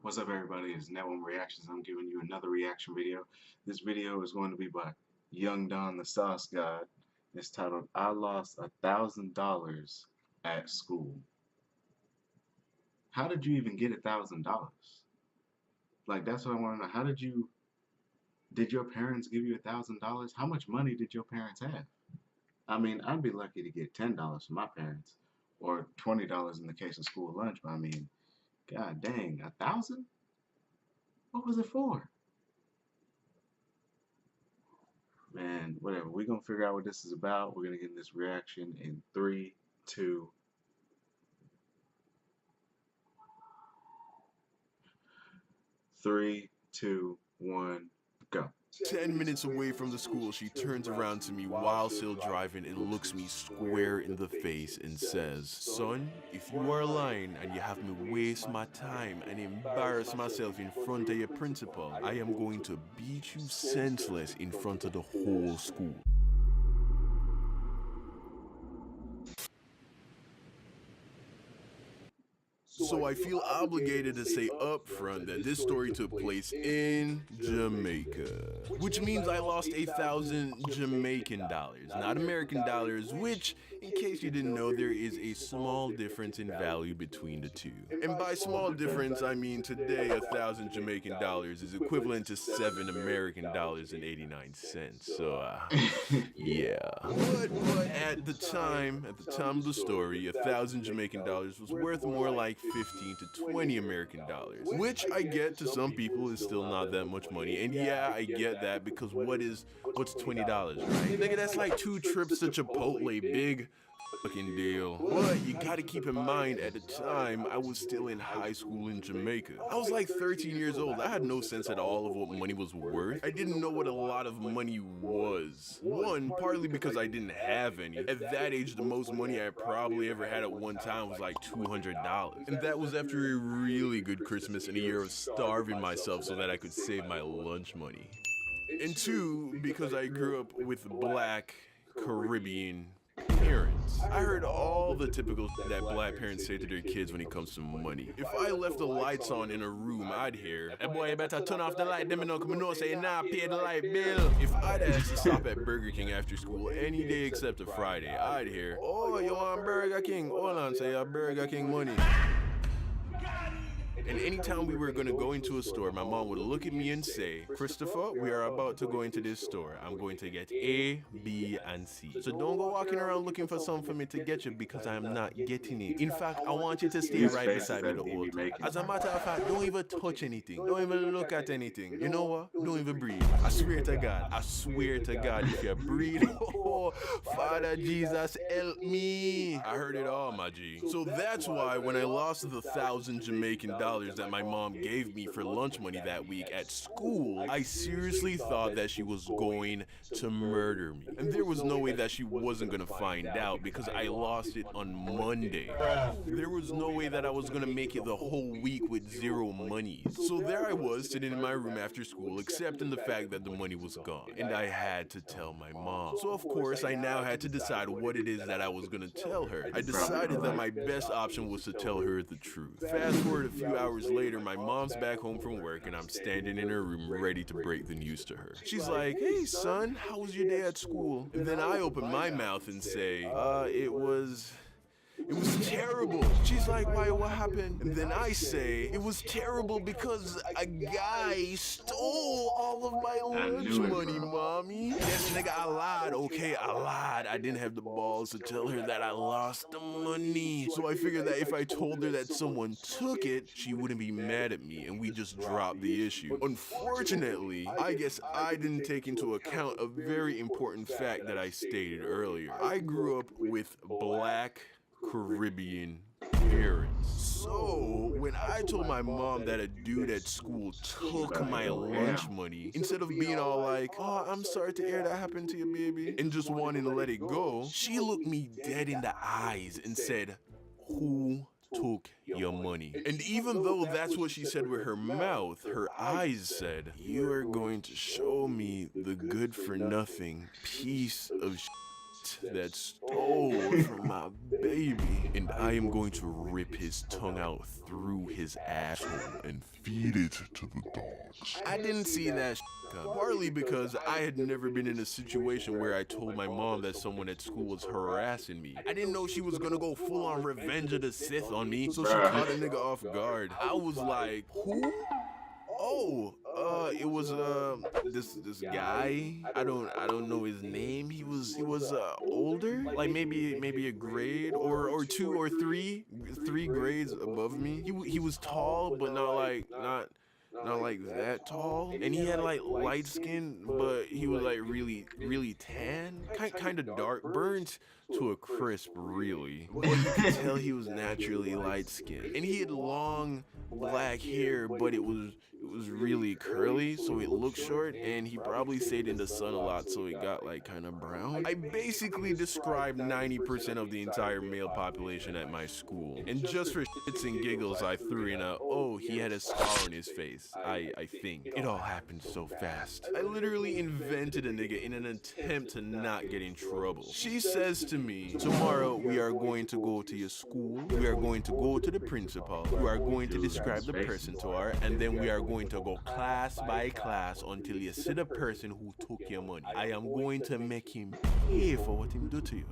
What's up, everybody? It's Net1 Reactions. I'm giving you another reaction video. This video is going to be by Young Don the Sauce God. It's titled, I Lost $1,000 at School. How did you even get $1,000? Like, that's what I want to know. Did your parents give you $1,000? How much money did your parents have? I mean, I'd be lucky to get $10 from my parents, or $20 in the case of school lunch, but I mean, god dang, 1,000? What was it for? Man, whatever. We're gonna figure out what this is about. We're gonna get this reaction in 3, 2, 3, 2, 1, go. 10 minutes away from the school, she turns around to me while still driving and looks me square in the face and says, "Son, if you are lying and you have me waste my time and embarrass myself in front of your principal, I am going to beat you senseless in front of the whole school." So I feel obligated to say up front that this story took place in Jamaica, which means I lost 1,000 Jamaican dollars, not American dollars, which, in case you didn't know, there is a small difference in value between the two. And by small difference, I mean today 1,000 Jamaican dollars is equivalent to 7 American dollars and 89 cents. So, yeah. But at the time of the story, 1,000 Jamaican dollars was worth more like 15 to 20 American dollars, which I get to some people is still not that much money. And yeah, I get that because what's $20, right? Nigga, that's like 2 trips to Chipotle, big fucking deal. But you gotta keep in mind, at the time, I was still in high school in Jamaica. I was like 13 years old. I had no sense at all of what money was worth. I didn't know what a lot of money was. One, partly because I didn't have any. At that age, the most money I probably ever had at one time was like $200. And that was after a really good Christmas and a year of starving myself so that I could save my lunch money. And two, because I grew up with Black Caribbean parents. I heard all the typical that Black parents say to their kids when it comes to money. If I left the lights on in a room, I'd hear, "Hey boy, you better turn off the light, them know come no say nah, pay the light bill." If I'd asked to stop at Burger King after school any day except a Friday, I'd hear, "Oh, you want Burger King? Hold on, say a Burger King money." And anytime we were going to go into a store, my mom would look at me and say, "Christopher, we are about to go into this store. I'm going to get A, B, and C. So don't go walking around looking for something for me to get you because I'm not getting it. In fact, I want you to stay right beside me the whole time. As a matter of fact, don't even touch anything. Don't even look at anything. You know what? Don't even breathe. I swear to God. I swear to God, if you breathe, oh, Father Jesus, help me." I heard it all, my G. So that's why when I lost the 1,000 Jamaican dollars that my mom gave me for lunch money that week at school, I seriously thought that she was going to murder me. And there was no way that she wasn't going to find out because I lost it on Monday. There was no way that I was going to make it the whole week with zero money. So there I was sitting in my room after school, accepting the fact that the money was gone. And I had to tell my mom. So of course, I now had to decide what it is that I was going to tell her. I decided that my best option was to tell her the truth. Fast forward a few hours later, my mom's back home from work and I'm standing in her room ready to break the news to her. She's like, "Hey son, how was your day at school?" And then I open my mouth and say, it was terrible." She's like, "Why, what happened?" And then I say, "It was terrible because a guy stole all of my lunch money, mommy." Yes, nigga, I lied, okay, I lied. I didn't have the balls to tell her that I lost the money. So I figured that if I told her that someone took it, she wouldn't be mad at me and we just dropped the issue. Unfortunately, I guess I didn't take into account a very important fact that I stated earlier. I grew up with Black Caribbean parents. So when I told my mom that a dude at school took my lunch money, instead of being all like, "Oh, I'm sorry to hear that happened to you, baby," and just wanting to let it go, she looked me dead in the eyes and said, "Who took your money?" And even though that's what she said with her mouth, her eyes said, "You are going to show me the good for nothing piece of shit rat that stole from my baby, and I am going to rip his tongue out through his asshole and feed it to the dogs. I didn't see that coming, partly because I had never been in a situation where I told my mom that someone at school was harassing me. I didn't know she was gonna go full on Revenge of the Sith on me, so she caught a nigga off guard. I was like, who? Oh, it was this guy. I don't know his name. He was older, like maybe a grade or two or three grades above me. He was tall, but not like that tall, and he had like light skin, but he was like really tan, kind of dark, burnt to a crisp, really. But you could tell he was naturally light skinned, and he had long black hair, but it was really curly, so it looked short, and he probably stayed in the sun a lot, so it got like kind of brown. I basically described 90% of the entire male population at my school, and just for shits and giggles, I threw in a, oh, he had a scar on his face. I think. It all happened so fast. I literally invented a nigga in an attempt to not get in trouble. She says to me, tomorrow we are going to go to your school, we are going to go to the principal, we are going to describe the person to her, and then we are going to go class by class until you see the person who took your money. I am going to make him pay for what he do to you.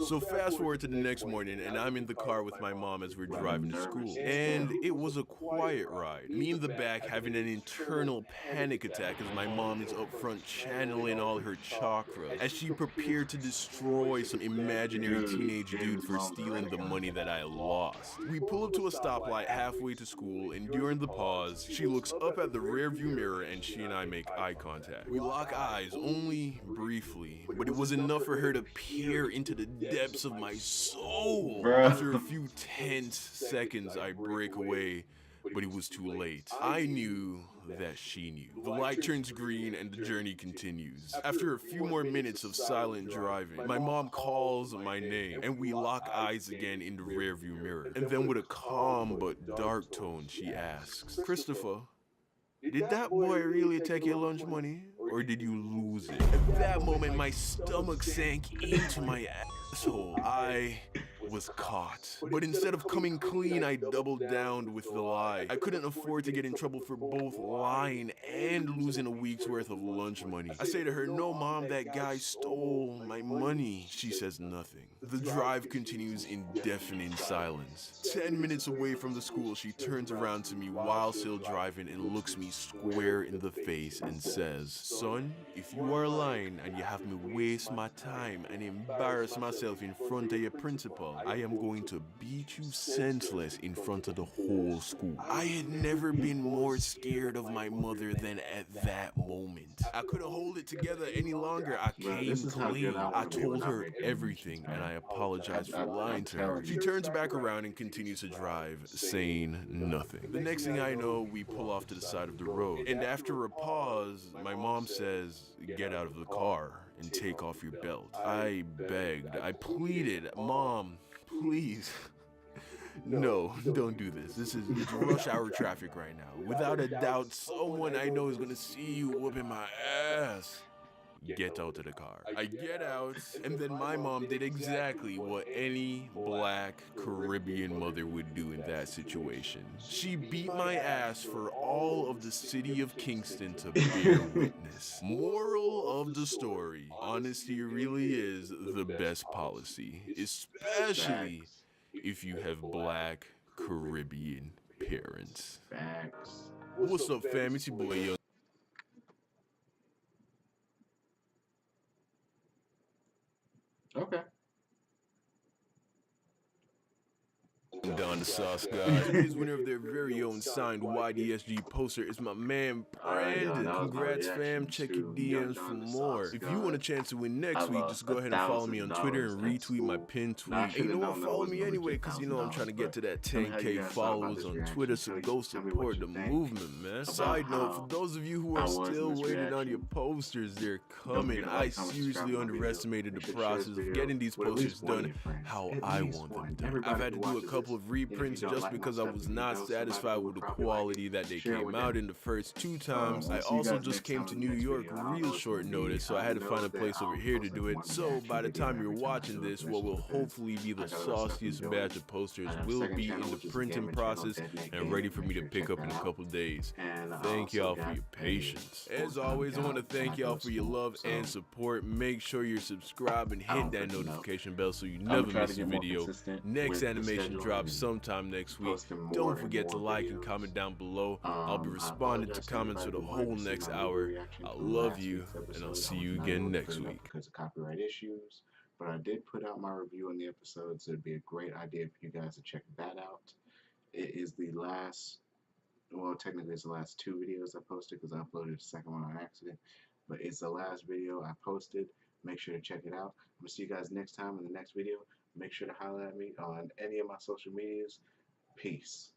So fast forward to the next morning, and I'm in the car with my mom as we're driving to school. And it was a quiet ride. Me in the back having an internal panic attack as my mom is up front channeling all her chakras as she prepared to destroy some imaginary teenage dude for stealing the money that I lost. We pull up to a stoplight halfway to school, and during the pause, she looks up at the rearview mirror and she and I make eye contact. We lock eyes only briefly, but it was enough for her to peer into the depths of my soul. After a few tense seconds, I break away, but it was too late. I knew that she knew. The light turns green and the journey continues. After a few more minutes of silent driving, my mom calls my name, and we lock eyes again in the rearview mirror. And then with a calm but dark tone, she asks, Christopher, did that boy really take your lunch money, or did you lose it? At that moment, my stomach sank into my asshole. I was caught. But instead of coming clean, I doubled down with the lie. I couldn't afford to get in trouble for both lying and losing a week's worth of lunch money. I say to her, no, Mom, that guy stole my money. She says nothing. The drive continues in deafening silence. 10 minutes away from the school, she turns around to me while still driving and looks me square in the face and says, son, if you are lying and you have me waste my time and embarrass myself in front of your principal, I am going to beat you senseless in front of the whole school. I had never been more scared of my mother than at that moment. I couldn't hold it together any longer. I came clean. I told her everything, and I apologized for lying to her. She turns back around and continues to drive, saying nothing. The next thing I know, we pull off to the side of the road. And after a pause, my mom says, get out of the car and take off your belt. I begged. I pleaded, Mom, please. No, don't do this. It's rush hour traffic right now. Without a doubt, someone I know is gonna see you whooping my ass. Get out of the car. I get out, and then my mom did exactly what any black Caribbean mother would do in that situation. She beat my ass for all of the city of Kingston to bear witness. Moral of the story, honesty really is the best policy, especially if you have black Caribbean parents. Facts. What's up, fam? It's your boy, Young. Okay. Don the Sauce God. Today's winner of their very own signed YDSG poster is my man Brandon. Congrats, fam. Check your DMs for more. If you want a chance to win next week, just go ahead and follow me on Twitter and retweet my pinned tweet. And you know what? Follow me anyway, because you know I'm trying to get to that 10K followers on Twitter, so go support the movement, man. Side note, for those of you who are still waiting on your posters, they're coming. I seriously underestimated the process of getting these posters done how I want them done. I've had to do a couple couple of reprints just because I was not satisfied with the quality that they came out in the first 2 times. I also just came to New York real short notice, so I had to find a place over here to do it. So by the time you're watching this, what will hopefully be the sauciest batch of posters will be in the printing process and ready for me to pick up in a couple days. Thank y'all for your patience. As always, I want to thank y'all for your love and support. Make sure you're subscribed and hit that notification bell so you never miss a video. Next animation drops sometime next week. Don't forget to like and comment down below. I'll be responding to comments for the whole next hour. I love you, and I'll see you again next week. Because of copyright issues, but I did put out my review in the episode, so it'd be a great idea for you guys to check that out. It is the last, well, technically it's the last 2 videos I posted because I uploaded the second one on accident, but it's the last video I posted. Make sure to check it out. I'm gonna see you guys next time in the next video. Make sure to holler at me on any of my social medias. Peace.